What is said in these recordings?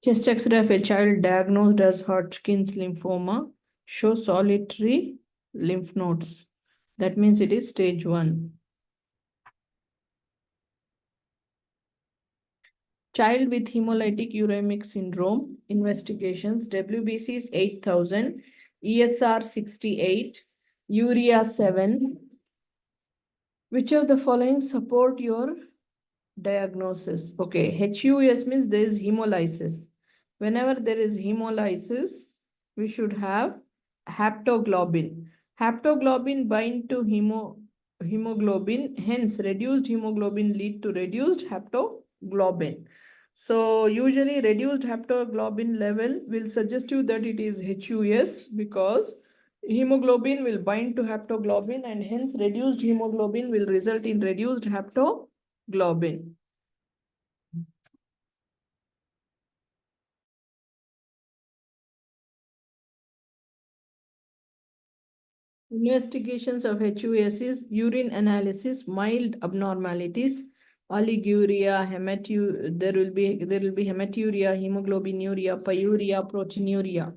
Chest X-ray of a child diagnosed as Hodgkin's lymphoma shows solitary lymph nodes. That means it is stage 1. Child with hemolytic uremic syndrome, investigations, WBC is 8,000, ESR 68, urea 7. Which of the following support your diagnosis? Okay, HUS means there is hemolysis. Whenever there is hemolysis, we should have haptoglobin. Haptoglobin bind to hemoglobin, hence reduced hemoglobin lead to reduced haptoglobin. So usually reduced haptoglobin level will suggest you that it is HUS because hemoglobin will bind to haptoglobin and hence reduced hemoglobin will result in reduced haptoglobin. Investigations of HUS is urine analysis, mild abnormalities, oliguria, there will be hematuria, hemoglobinuria, pyuria, proteinuria.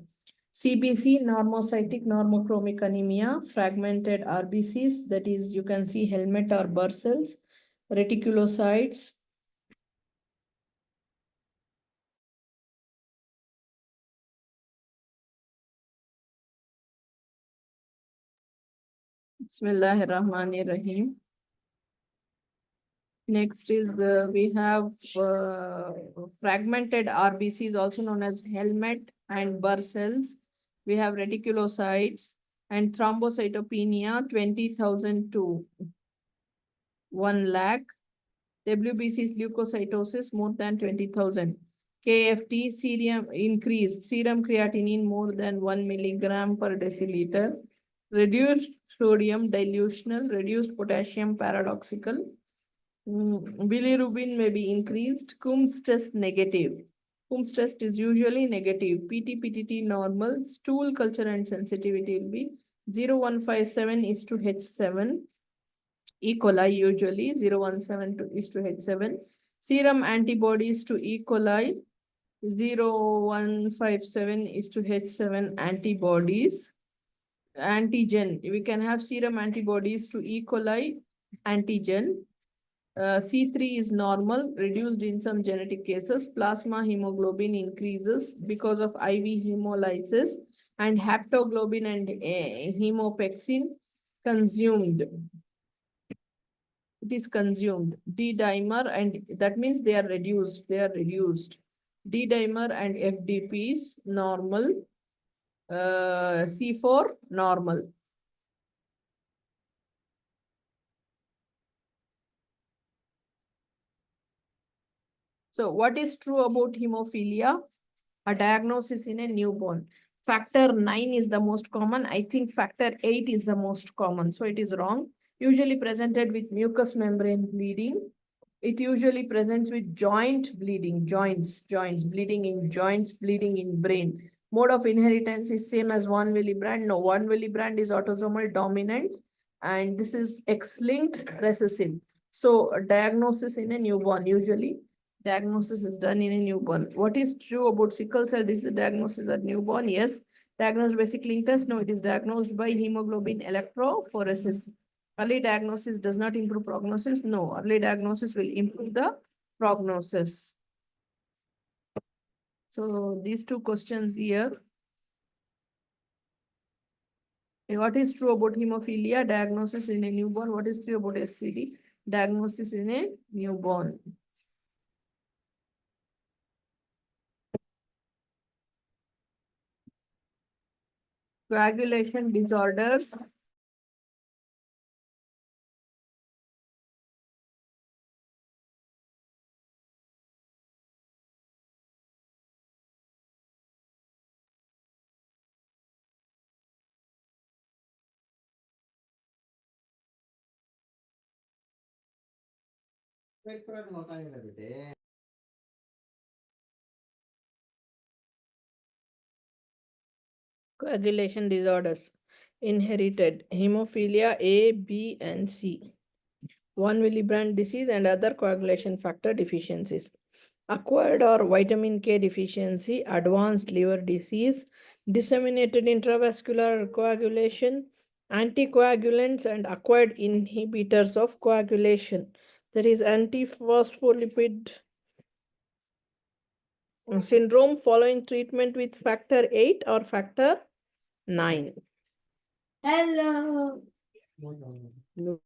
CBC, normocytic normochromic anemia, fragmented RBCs, that is you can see helmet or Barr cells, reticulocytes. Bismillahirrahmanirrahim. Next is we have fragmented RBCs, also known as helmet and Barr cells. We have reticulocytes and thrombocytopenia 20,000 to 1 lakh. WBC is leukocytosis more than 20,000. KFT serum increased, serum creatinine more than 1 milligram per deciliter. Reduced sodium dilutional, reduced potassium paradoxical. Bilirubin may be increased. Coombs test negative. Coombs test is usually negative. PT-PTT normal. Stool culture and sensitivity will be 0.157 is to H7. E. coli usually 0.17 is to H7. Serum antibodies to E. coli 0.157 is to H7 antibodies. Antigen, we can have serum antibodies to E. coli antigen. C3 is normal, reduced in some genetic cases. Plasma hemoglobin increases because of IV hemolysis, and haptoglobin and hemopexin consumed. It is consumed. D-dimer, and that means they are reduced. D-dimer and FDP is normal. C4 normal. So what is true about hemophilia? A diagnosis in a newborn. Factor 9 is the most common. I think factor 8 is the most common. So it is wrong. Usually presented with mucous membrane bleeding. It usually presents with joint bleeding, joints, bleeding in joints, bleeding in brain. Mode of inheritance is same as von Willebrand. No, von Willebrand is autosomal dominant and this is X-linked recessive. So diagnosis in a newborn, usually diagnosis is done in a newborn. What is true about sickle cell disease diagnosis at newborn? Yes. Diagnosed by sickling test? No, it is diagnosed by hemoglobin electrophoresis. Early diagnosis does not improve prognosis. No, early diagnosis will improve the prognosis. So these two questions here. What is true about hemophilia? Diagnosis in a newborn. What is true about SCD? Diagnosis in a newborn. Coagulation disorders. Coagulation disorders. Inherited. Hemophilia A, B, and C. Von Willebrand disease and other coagulation factor deficiencies. acquired or vitamin K deficiency, advanced liver disease, disseminated intravascular coagulation, anticoagulants, and acquired inhibitors of coagulation. There is antiphospholipid syndrome following treatment with factor 8 or factor 9. Hello. No,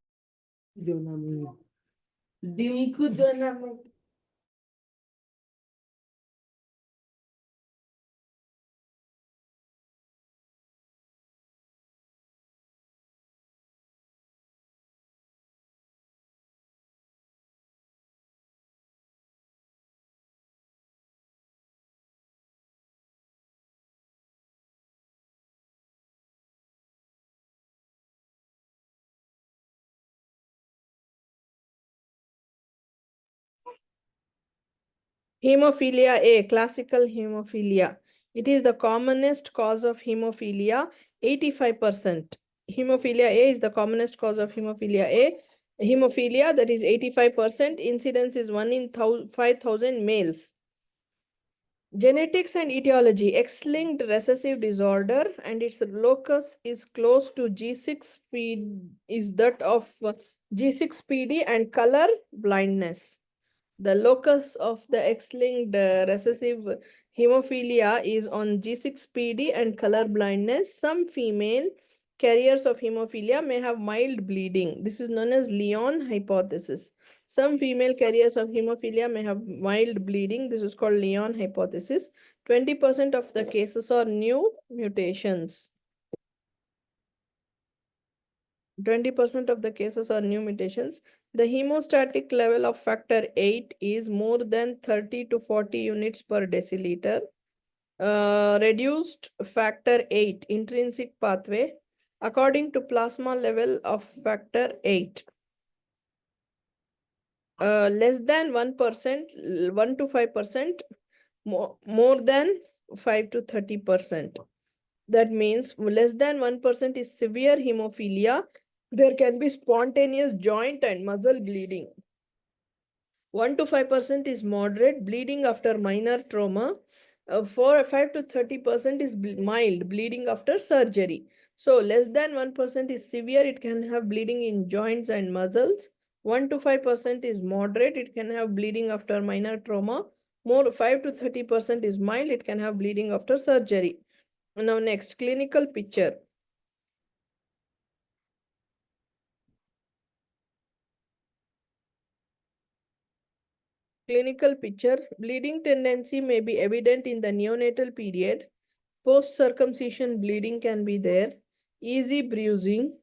Hemophilia A, classical hemophilia. It is the commonest cause of hemophilia, 85%. Hemophilia A is the commonest cause of hemophilia A. Hemophilia, that is 85%. Incidence is 1 in 5,000 males. Genetics and etiology, X-linked recessive disorder, and its locus is close to G6PD, is that of G6PD and color blindness. The locus of the X-linked recessive hemophilia is on G6PD and color blindness. Some female carriers of hemophilia may have mild bleeding. This is known as Lyon hypothesis. Some female carriers of hemophilia may have mild bleeding. This is called Lyon hypothesis. 20% of the cases are new mutations. 20% of the cases are new mutations. The hemostatic level of factor 8 is more than 30 to 40 units per deciliter. Reduced factor 8 intrinsic pathway according to plasma level of factor 8. Less than 1%, 1 to 5%, more than 5 to 30%. That means less than 1% is severe hemophilia. There can be spontaneous joint and muscle bleeding. 1 to 5% is moderate bleeding after minor trauma. 5 to 30% is mild bleeding after surgery. So less than 1% is severe. It can have bleeding in joints and muscles. 1 to 5% is moderate. It can have bleeding after minor trauma. 5 to 30% is mild. It can have bleeding after surgery. Now next, clinical picture. Clinical picture, bleeding tendency may be evident in the neonatal period. Post-circumcision bleeding can be there. Easy bruising.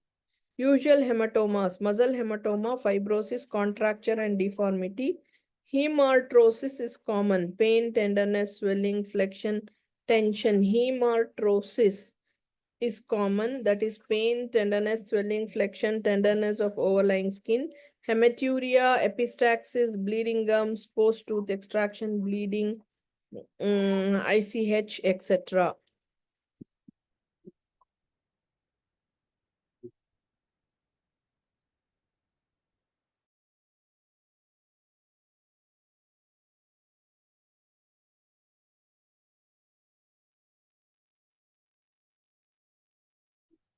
Usual hematomas, muscle hematoma, fibrosis, contracture, and deformity. Hemarthrosis is common. Pain, tenderness, swelling, flexion, tension. Hemarthrosis is common. That is pain, tenderness, swelling, flexion, tenderness of overlying skin. Hematuria, epistaxis, bleeding gums, post-tooth extraction, bleeding, ICH, etc.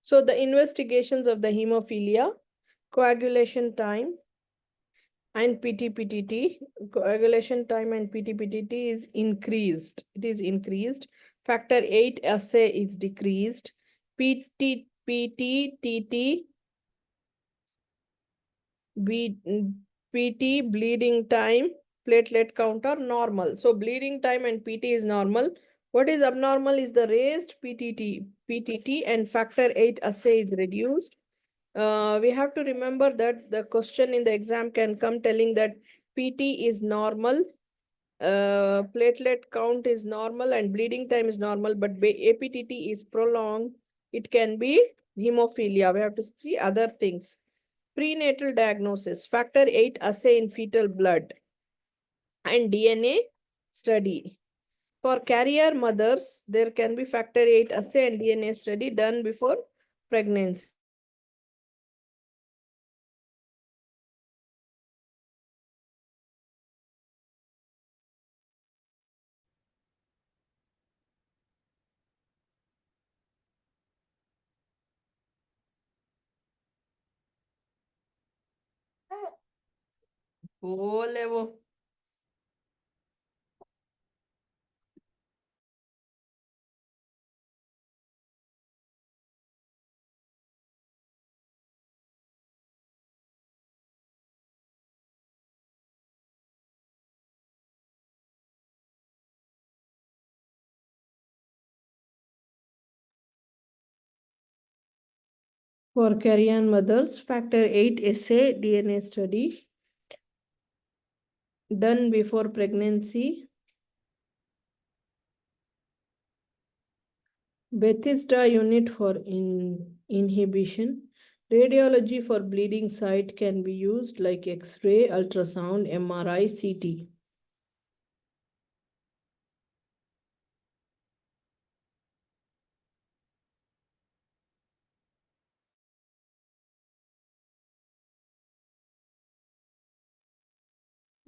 So the investigations of the hemophilia, coagulation time and PT-PTT, coagulation time and PT-PTT is increased. It is increased. Factor 8 assay is decreased. PT-TT, PT bleeding time, platelet count are normal. So bleeding time and PT is normal. What is abnormal is the raised PTT and factor 8 assay is reduced. We have to remember that the question in the exam can come telling that PT is normal, platelet count is normal, and bleeding time is normal, but APTT is prolonged. It can be hemophilia. We have to see other things. Prenatal diagnosis, factor 8 assay in fetal blood and DNA study. For carrier mothers, there can be factor 8 assay and DNA study done before pregnancy. बोले वो for carrier mothers, factor 8 essay DNA study done before pregnancy. Bethesda unit for inhibition. Radiology for bleeding site can be used like X-ray, ultrasound, MRI, CT.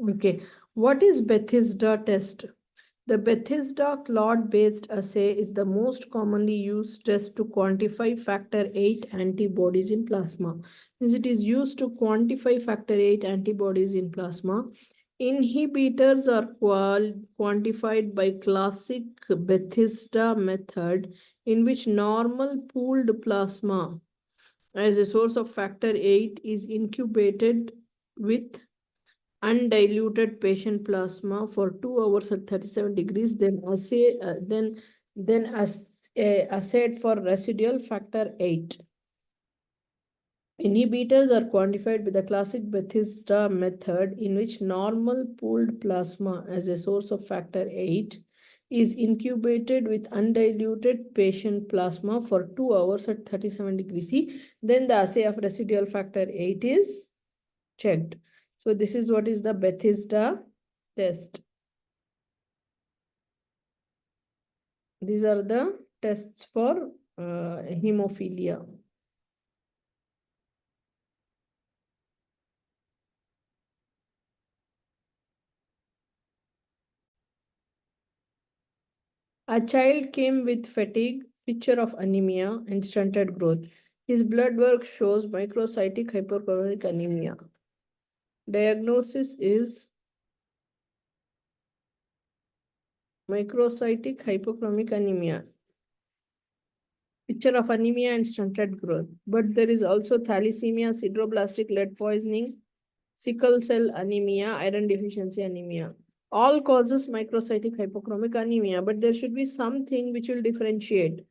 Okay, what is Bethesda test? The Bethesda clot-based assay is the most commonly used test to quantify factor 8 antibodies in plasma. Means it is used to quantify factor 8 antibodies in plasma. Inhibitors are quantified by classic Bethesda method in which normal pooled plasma as a source of factor 8 is incubated with undiluted patient plasma for 2 hours at 37 degrees, then assayed for residual factor 8. Inhibitors are quantified with the classic Bethesda method in which normal pooled plasma as a source of factor 8 is incubated with undiluted patient plasma for 2 hours at 37 degrees C. Then the assay of residual factor 8 is checked. So this is what is the Bethesda test. These are the tests for hemophilia. A child came with fatigue, picture of anemia and stunted growth. His blood work shows microcytic hypochronic anemia. Diagnosis is microcytic hypochronic anemia. Picture of anemia and stunted growth. But there is also thalassemia, sideroblastic lead poisoning, sickle cell anemia, iron deficiency anemia. All causes microcytic hypochromic anemia, but there should be something which will differentiate.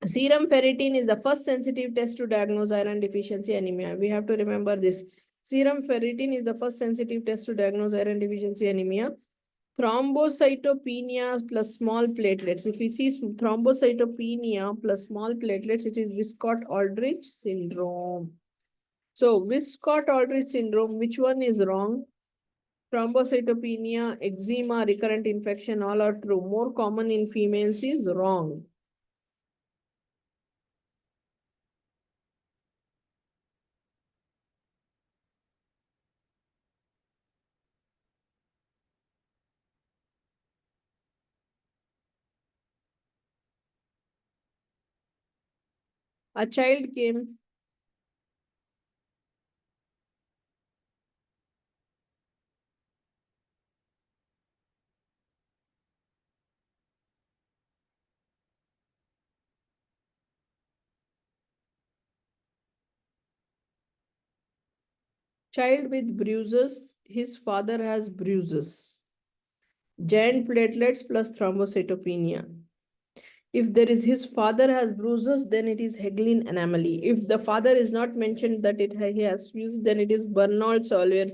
Serum ferritin is the first sensitive test to diagnose iron deficiency anemia. We have to remember this. Serum ferritin is the first sensitive test to diagnose iron deficiency anemia. Thrombocytopenia plus small platelets. If we see thrombocytopenia plus small platelets, it is Wiskott-Aldrich syndrome. So Wiskott-Aldrich syndrome, which one is wrong? Thrombocytopenia, eczema, recurrent infection, all are true. More common in females is wrong. A child came child with bruises. His father has bruises. Giant platelets plus thrombocytopenia. If there is his father has bruises, then it is Heglin anomaly. If the father is not mentioned that he has bruises, then it is Bernard-Sollier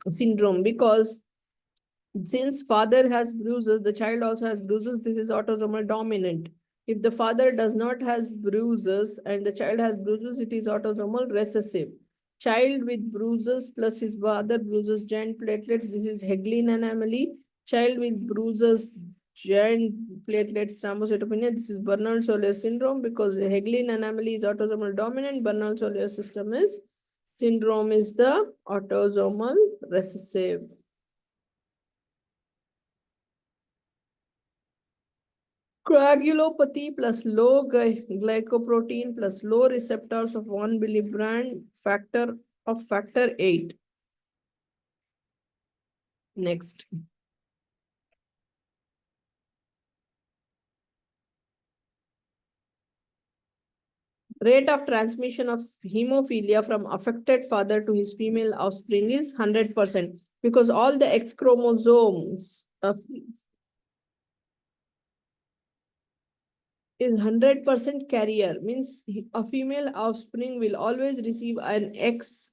syndrome, because since father has bruises, the child also has bruises. This is autosomal dominant. If the father does not has bruises and the child has bruises, it is autosomal recessive. Child with bruises plus his father bruises, giant platelets, this is Heglin anomaly. Child with bruises, giant platelets, thrombocytopenia, this is Bernard-Sollier syndrome, because the Heglin anomaly is autosomal dominant. Bernard-Sollier syndrome is the autosomal recessive. Coagulopathy plus low glycoprotein plus low receptors of 1 millibrand factor 8. Next. Rate of transmission of hemophilia from affected father to his female offspring is 100% because all the X chromosomes is 100% carrier, means a female offspring will always receive an X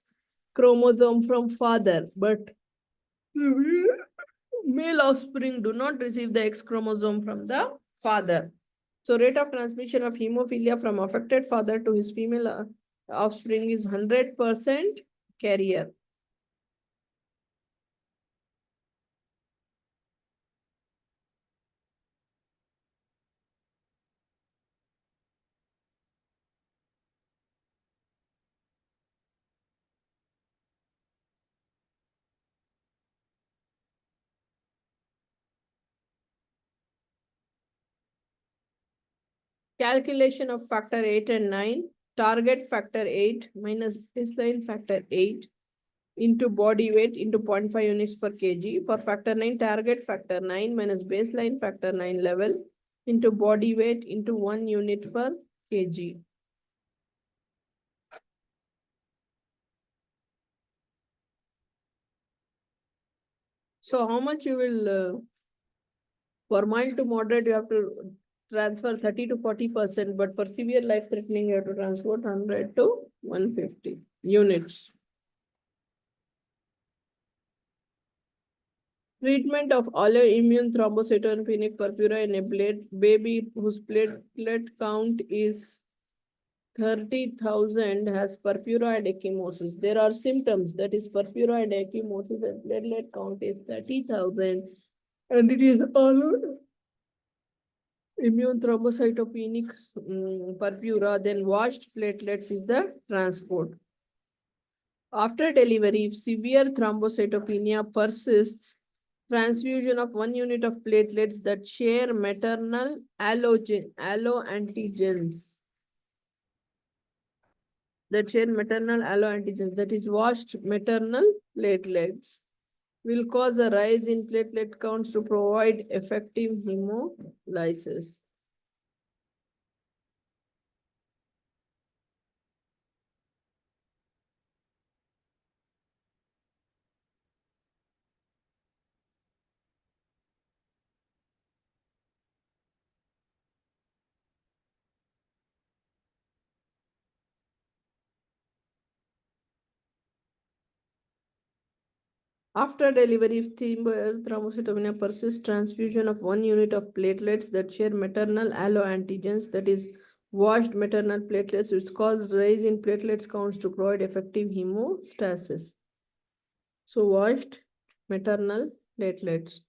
chromosome from father, but male offspring do not receive the X chromosome from the father. So rate of transmission of hemophilia from affected father to his female offspring is 100% carrier. Calculation of factor 8 and 9. Target factor 8 minus baseline factor 8 into body weight into 0.5 units per kg. For factor 9, target factor 9 minus baseline factor 9 level into body weight into 1 unit per kg. So how much you will, for mild to moderate, you have to transfer 30 to 40%, but for severe life-threatening, you have to transport 100 to 150 units. Treatment of autoimmune thrombocytopenic purpura in a baby whose platelet count is 30,000 has purpura and ecchymosis. There are symptoms, that is purpura and ecchymosis, and platelet count is 30,000, and it is all immune thrombocytopenic purpura, then washed platelets is the transport. After delivery, if severe thrombocytopenia persists, transfusion of 1 unit of platelets that share maternal alloantigens. That is washed maternal platelets will cause a rise in platelet counts to provide effective hemolysis. After delivery, if thrombocytopenia persists, transfusion of 1 unit of platelets that share maternal alloantigens, that is washed maternal platelets, which cause rise in platelets counts to provide effective hemostasis. So washed maternal platelets.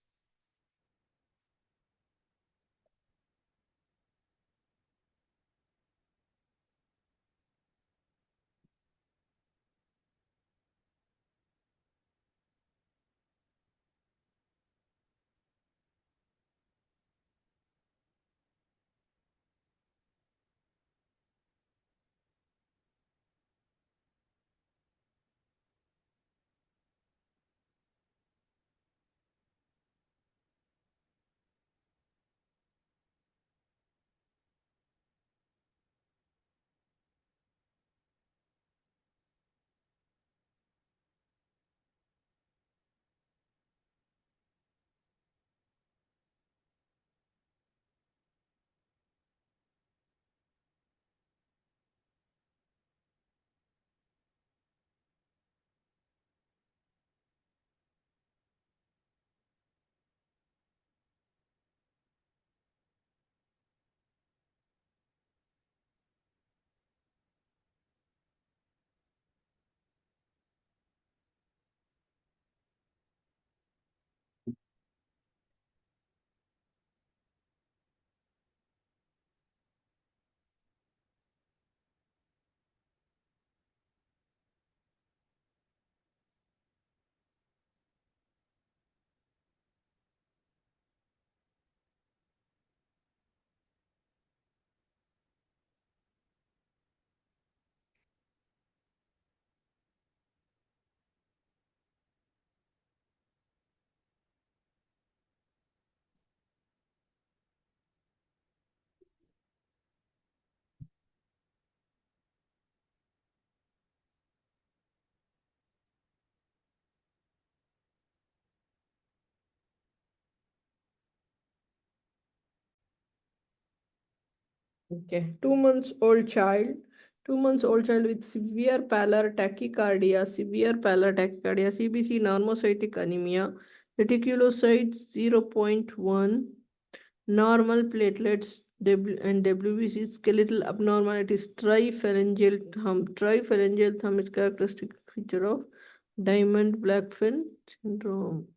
Okay, 2 months old child. 2 months old child with severe pallor tachycardia, CBC, normocytic anemia, reticulocytes 0.1, normal platelets and WBC, skeletal abnormalities, tripharyngeal thumb is characteristic feature of diamond blackfen syndrome.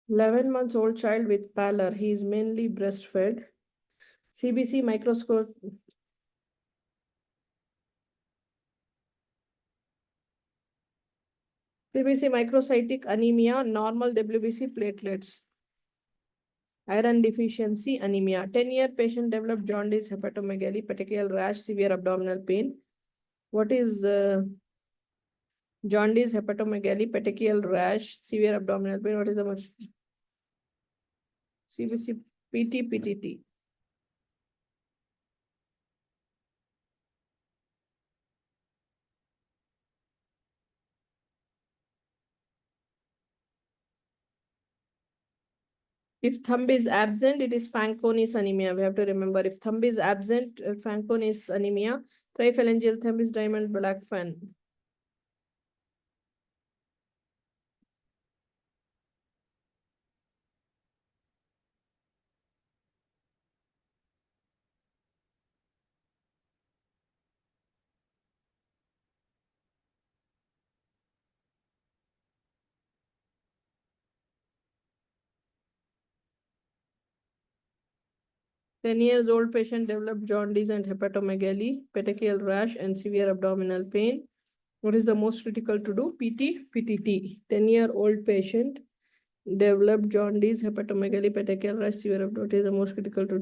11 months old child with pallor. He is mainly breastfed. CBC microscope. CBC microcytic anemia, normal WBC platelets. Iron deficiency anemia. 10-year patient developed jaundice, hepatomegaly, petechial rash, severe abdominal pain. What is jaundice, hepatomegaly, petechial rash, severe abdominal pain? What is the most? CBC PTT. If thumb is absent, it is Fanconi's anemia. We have to remember, if thumb is absent, Fanconi's anemia. Triphalangeal thumb is diamond black fan. Ten years old patient developed jaundice and hepatomegaly, petechial rash, and severe abdominal pain. What is the most critical to do? PTT. 10-year-old patient developed jaundice, hepatomegaly, petechial rash, severe abdominal pain. What is the most critical to do?